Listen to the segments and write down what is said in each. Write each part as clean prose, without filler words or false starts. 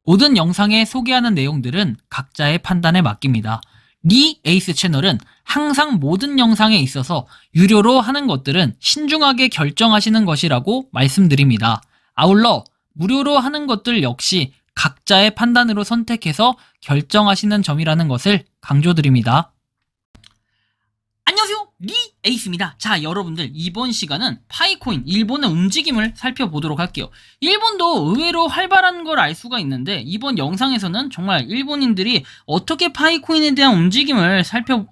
모든 영상에 소개하는 내용들은 각자의 판단에 맡깁니다. 리 에이스 채널은 항상 모든 영상에 있어서 유료로 하는 것들은 신중하게 결정하시는 것이라고 말씀드립니다. 아울러 무료로 하는 것들 역시 각자의 판단으로 선택해서 결정하시는 점이라는 것을 강조드립니다. 안녕하세요, 리 에이스입니다. 자, 여러분들, 이번 시간은 파이코인 일본의 움직임을 살펴보도록 할게요. 일본도 의외로 활발한 걸 알 수가 있는데 이번 영상에서는 정말 일본인들이 어떻게 파이코인에 대한 움직임을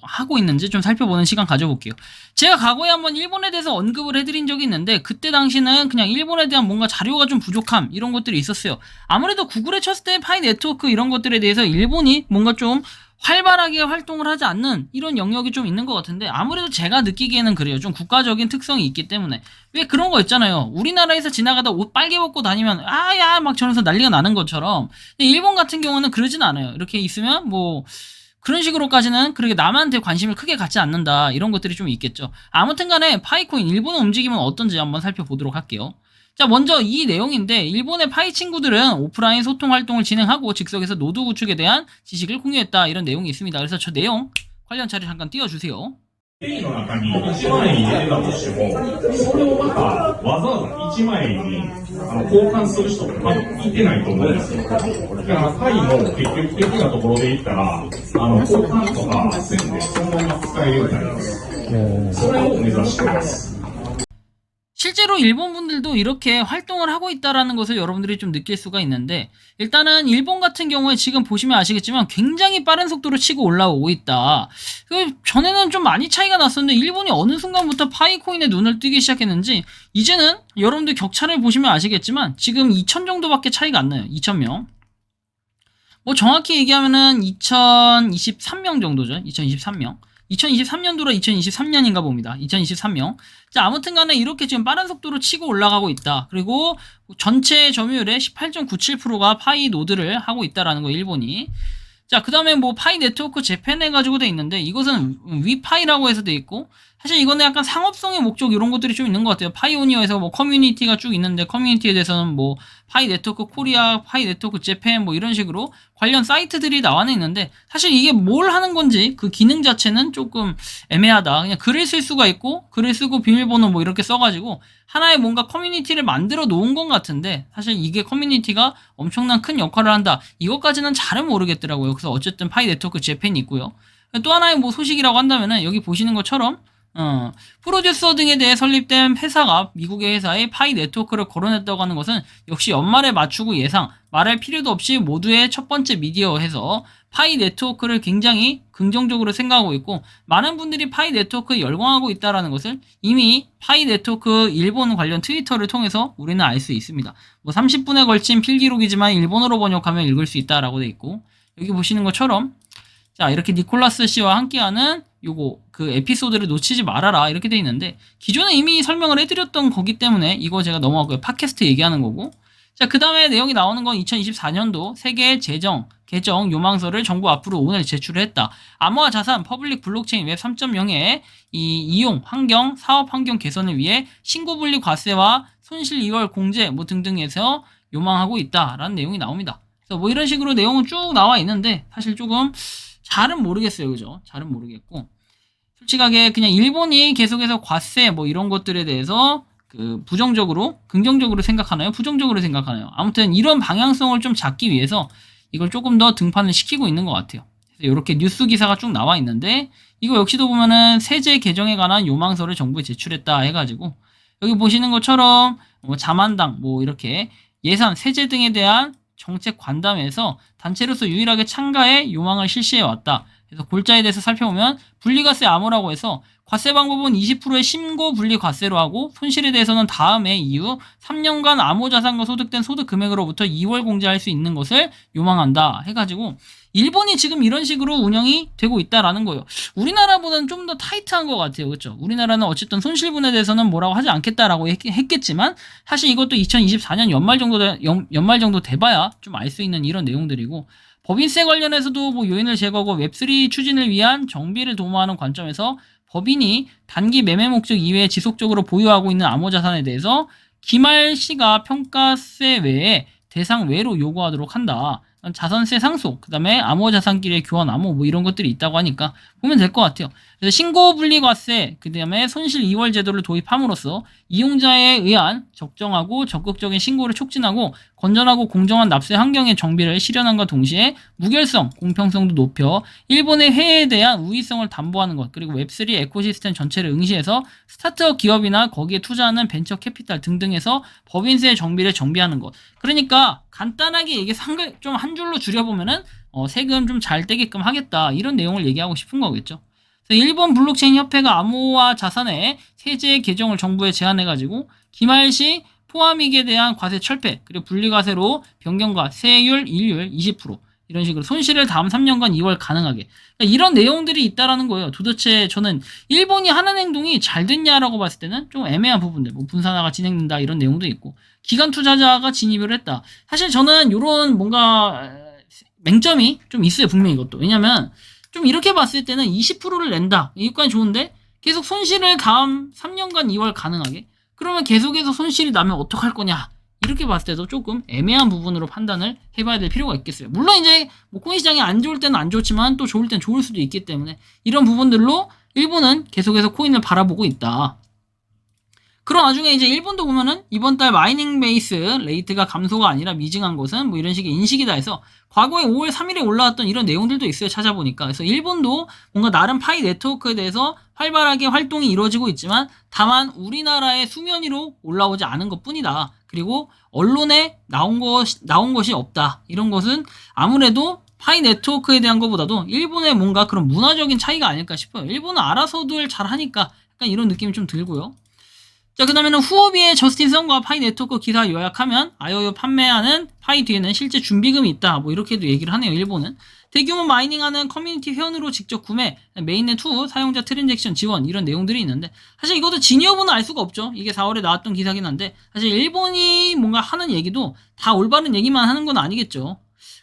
하고 있는지 좀 살펴보는 시간 가져볼게요. 제가 과거에 한번 일본에 대해서 언급을 해드린 적이 있는데 그때 당시는 그냥 일본에 대한 뭔가 자료가 좀 부족함 이런 것들이 있었어요. 아무래도 구글에 쳤을 때 파이 네트워크 이런 것들에 대해서 일본이 뭔가 좀 활발하게 활동을 하지 않는 이런 영역이 좀 있는 것 같은데 아무래도 제가 느끼기에는 그래요. 좀 국가적인 특성이 있기 때문에. 왜 그런 거 있잖아요. 우리나라에서 지나가다 옷 빨개 벗고 다니면 아야 막 저러면서 난리가 나는 것처럼 일본 같은 경우는 그러진 않아요. 이렇게 있으면 뭐 그런 식으로까지는 그렇게 남한테 관심을 크게 갖지 않는다 이런 것들이 좀 있겠죠. 아무튼 간에 파이코인 일본의 움직임은 어떤지 한번 살펴보도록 할게요. 자, 먼저 이 내용인데 일본의 파이 친구들은 오프라인 소통 활동을 진행하고 즉석에서 노드 구축에 대한 지식을 공유했다 이런 내용이 있습니다. 그래서 저 내용 관련 자료 잠깐 띄워주세요. ペイの中に1万円入れたとしても、それをまたわざわざ1万円に交換する人って多分いてないと思うんですよ。だからパイの積極的なところで言ったら、交換とかせんでそのまま使えるようになります。それを目指しています。 실제로 일본 분들도 이렇게 활동을 하고 있다라는 것을 여러분들이 좀 느낄 수가 있는데 일단은 일본 같은 경우에 지금 보시면 아시겠지만 굉장히 빠른 속도로 치고 올라오고 있다. 전에는 좀 많이 차이가 났었는데 일본이 어느 순간부터 파이코인에 눈을 뜨기 시작했는지 이제는 여러분들 격차를 보시면 아시겠지만 지금 2000 정도밖에 차이가 안 나요. 2000명. 뭐 정확히 얘기하면은 2023명 정도죠. 2023명. 2023년도로 2023년인가 봅니다. 2023년. 자, 아무튼 간에 이렇게 지금 빠른 속도로 치고 올라가고 있다. 그리고 전체 점유율의 18.97%가 파이 노드를 하고 있다라는 거, 일본이. 자, 그 다음에 뭐 파이 네트워크 재팬 해가지고 돼 있는데 이것은 위파이라고 해서 돼 있고 사실 이거는 약간 상업성의 목적 이런 것들이 좀 있는 것 같아요. 파이오니어에서 뭐 커뮤니티가 쭉 있는데 커뮤니티에 대해서는 뭐 파이 네트워크 코리아, 파이 네트워크 재팬 뭐 이런 식으로 관련 사이트들이 나와 있는데 사실 이게 뭘 하는 건지 그 기능 자체는 조금 애매하다. 그냥 글을 쓸 수가 있고 글을 쓰고 비밀번호 뭐 이렇게 써가지고 하나의 뭔가 커뮤니티를 만들어 놓은 것 같은데 사실 이게 커뮤니티가 엄청난 큰 역할을 한다. 이것까지는 잘은 모르겠더라고요. 그래서 어쨌든 파이 네트워크 재팬이 있고요. 또 하나의 뭐 소식이라고 한다면은 여기 보시는 것처럼 프로듀서 등에 대해 설립된 회사가 미국의 회사에 파이 네트워크를 거론했다고 하는 것은 역시 연말에 맞추고 예상, 말할 필요도 없이 모두의 첫 번째 미디어에서 파이 네트워크를 굉장히 긍정적으로 생각하고 있고 많은 분들이 파이 네트워크에 열광하고 있다는 것을 이미 파이 네트워크 일본 관련 트위터를 통해서 우리는 알 수 있습니다. 뭐 30분에 걸친 필기록이지만 일본어로 번역하면 읽을 수 있다라고 돼 있고 여기 보시는 것처럼 자, 이렇게 니콜라스 씨와 함께하는 요거 그 에피소드를 놓치지 말아라 이렇게 돼 있는데 기존에 이미 설명을 해드렸던 거기 때문에 이거 제가 넘어가고요. 팟캐스트 얘기하는 거고 자, 그 다음에 내용이 나오는 건 2024년도 세계 개정 요망서를 정부 앞으로 오늘 제출했다. 암호화 자산 퍼블릭 블록체인 웹 3.0의 이 이용 환경 사업 환경 개선을 위해 신고 분리 과세와 손실 이월 공제 뭐 등등에서 요망하고 있다라는 내용이 나옵니다. 그래서 뭐 이런 식으로 내용은 쭉 나와 있는데 사실 조금 잘은 모르겠어요. 그죠? 잘은 모르겠고 솔직하게 그냥 일본이 계속해서 과세 뭐 이런 것들에 대해서 그 부정적으로 긍정적으로 생각하나요? 부정적으로 생각하나요? 아무튼 이런 방향성을 좀 잡기 위해서 이걸 조금 더 등판을 시키고 있는 것 같아요. 그래서 이렇게 뉴스 기사가 쭉 나와 있는데 이거 역시도 보면은 세제 개정에 관한 요망서를 정부에 제출했다 해가지고 여기 보시는 것처럼 뭐 자만당 뭐 이렇게 예산 세제 등에 대한 정책 관담에서 단체로서 유일하게 참가해 요망을 실시해 왔다. 그래서 골자에 대해서 살펴보면 분리과세 암호라고 해서 과세 방법은 20%의 신고 분리 과세로 하고 손실에 대해서는 다음 해 이후 3년간 암호 자산과 소득된 소득 금액으로부터 2월 공제할 수 있는 것을 요망한다 해가지고 일본이 지금 이런 식으로 운영이 되고 있다라는 거예요. 우리나라보다는 좀 더 타이트한 것 같아요. 그렇죠? 우리나라는 어쨌든 손실분에 대해서는 뭐라고 하지 않겠다라고 했겠지만 사실 이것도 2024년 연말 정도 돼봐야 좀 알 수 있는 이런 내용들이고 법인세 관련해서도 뭐 요인을 제거하고 웹3 추진을 위한 정비를 도모하는 관점에서 법인이 단기 매매 목적 이외에 지속적으로 보유하고 있는 암호자산에 대해서 기말 시가 평가세 외에 대상 외로 요구하도록 한다. 자산세 상속, 그 다음에 암호 자산끼리의 교환 암호 뭐 이런 것들이 있다고 하니까 보면 될 것 같아요. 그래서 신고 분리과세, 그 다음에 손실 이월 제도를 도입함으로써 이용자에 의한 적정하고 적극적인 신고를 촉진하고 건전하고 공정한 납세 환경의 정비를 실현함과 동시에 무결성, 공평성도 높여 일본의 해외에 대한 우위성을 담보하는 것, 그리고 웹3 에코시스템 전체를 응시해서 스타트업 기업이나 거기에 투자하는 벤처 캐피탈 등등에서 법인세 정비를 정비하는 것. 그러니까 간단하게 얘기 좀 한 줄로 줄여보면은 세금 좀 잘 떼게끔 하겠다, 이런 내용을 얘기하고 싶은 거겠죠. 그래서 일본 블록체인 협회가 암호화 자산의 세제 개정을 정부에 제안해가지고 기말 시 포함이익에 대한 과세 철폐, 그리고 분리과세로 변경과 세율, 일률 20% 이런 식으로 손실을 다음 3년간 2월 가능하게, 그러니까 이런 내용들이 있다라는 거예요. 도대체 저는 일본이 하는 행동이 잘 됐냐라고 봤을 때는 좀 애매한 부분들, 뭐 분산화가 진행된다 이런 내용도 있고, 기관 투자자가 진입을 했다. 사실 저는 이런 뭔가 맹점이 좀 있어요, 분명히 이것도. 왜냐면 좀 이렇게 봤을 때는 20%를 낸다, 이것까지 좋은데 계속 손실을 다음 3년간 2월 가능하게, 그러면 계속해서 손실이 나면 어떡할 거냐, 이렇게 봤을 때도 조금 애매한 부분으로 판단을 해봐야 될 필요가 있겠어요. 물론 이제 뭐 코인 시장이 안 좋을 때는 안 좋지만 또 좋을 땐 좋을 수도 있기 때문에 이런 부분들로 일본은 계속해서 코인을 바라보고 있다. 그런 와중에 이제 일본도 보면은 이번 달 마이닝 베이스 레이트가 감소가 아니라 미증한 것은 뭐 이런 식의 인식이다 해서 과거에 5월 3일에 올라왔던 이런 내용들도 있어요, 찾아보니까. 그래서 일본도 뭔가 나름 파이 네트워크에 대해서 활발하게 활동이 이루어지고 있지만 다만 우리나라의 수면 위로 올라오지 않은 것 뿐이다. 그리고 언론에 나온 것이 없다. 이런 것은 아무래도 파이 네트워크에 대한 것보다도 일본의 뭔가 그런 문화적인 차이가 아닐까 싶어요. 일본은 알아서들 잘 하니까 약간 이런 느낌이 좀 들고요. 자, 그 다음에는 후오비의 저스틴 선과 파이 네트워크 기사 요약하면 아이오유 판매하는 파이 뒤에는 실제 준비금이 있다, 뭐 이렇게도 얘기를 하네요, 일본은. 대규모 마이닝하는 커뮤니티 회원으로 직접 구매, 메인넷 후 사용자 트랜잭션 지원, 이런 내용들이 있는데 사실 이것도 진위 여부는 알 수가 없죠. 이게 4월에 나왔던 기사긴 한데 사실 일본이 뭔가 하는 얘기도 다 올바른 얘기만 하는 건 아니겠죠.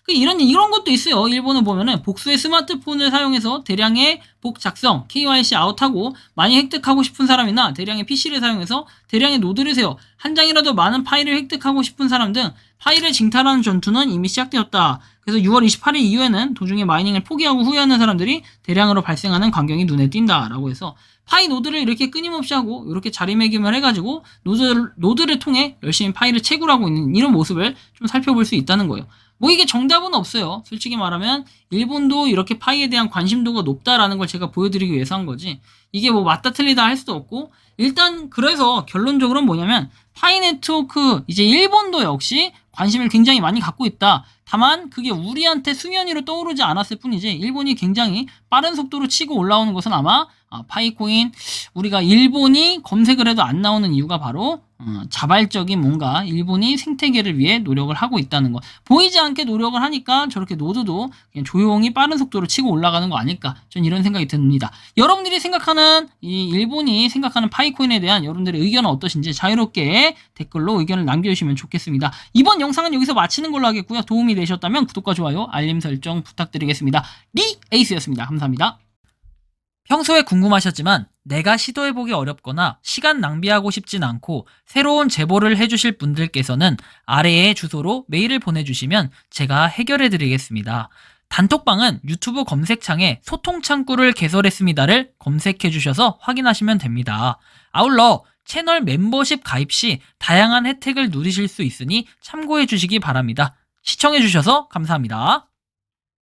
이런 것도 있어요. 일본은 보면은 복수의 스마트폰을 사용해서 대량의 복 작성, KYC 아웃하고 많이 획득하고 싶은 사람이나 대량의 PC를 사용해서 대량의 노드를 세워 한 장이라도 많은 파일을 획득하고 싶은 사람 등 파일을 징탈하는 전투는 이미 시작되었다. 그래서 6월 28일 이후에는 도중에 마이닝을 포기하고 후회하는 사람들이 대량으로 발생하는 광경이 눈에 띈다라고 해서 파이 노드를 이렇게 끊임없이 하고 이렇게 자리매김을 해가지고 노드를 통해 열심히 파일을 채굴하고 있는 이런 모습을 좀 살펴볼 수 있다는 거예요. 뭐 이게 정답은 없어요. 솔직히 말하면 일본도 이렇게 파이에 대한 관심도가 높다라는 걸 제가 보여드리기 위해서 한 거지, 이게 뭐 맞다 틀리다 할 수도 없고, 일단 그래서 결론적으로는 뭐냐면 파이 네트워크, 이제 일본도 역시 관심을 굉장히 많이 갖고 있다. 다만 그게 우리한테 수면 위로 떠오르지 않았을 뿐이지 일본이 굉장히 빠른 속도로 치고 올라오는 것은 아마 파이코인, 우리가 일본이 검색을 해도 안 나오는 이유가 바로 자발적인 뭔가 일본이 생태계를 위해 노력을 하고 있다는 거, 보이지 않게 노력을 하니까 저렇게 노드도 그냥 조용히 빠른 속도로 치고 올라가는 거 아닐까, 전 이런 생각이 듭니다. 여러분들이 생각하는 이 일본이 생각하는 파이코인에 대한 여러분들의 의견은 어떠신지 자유롭게 댓글로 의견을 남겨주시면 좋겠습니다. 이번 영상은 여기서 마치는 걸로 하겠고요. 도움이 되셨다면 구독과 좋아요, 알림 설정 부탁드리겠습니다. 에이스였습니다. 감사합니다. 평소에 궁금하셨지만 내가 시도해보기 어렵거나 시간 낭비하고 싶진 않고 새로운 제보를 해주실 분들께서는 아래의 주소로 메일을 보내주시면 제가 해결해드리겠습니다. 단톡방은 유튜브 검색창에 소통창구를 개설했습니다를 검색해주셔서 확인하시면 됩니다. 아울러 채널 멤버십 가입 시 다양한 혜택을 누리실 수 있으니 참고해주시기 바랍니다. 시청해주셔서 감사합니다.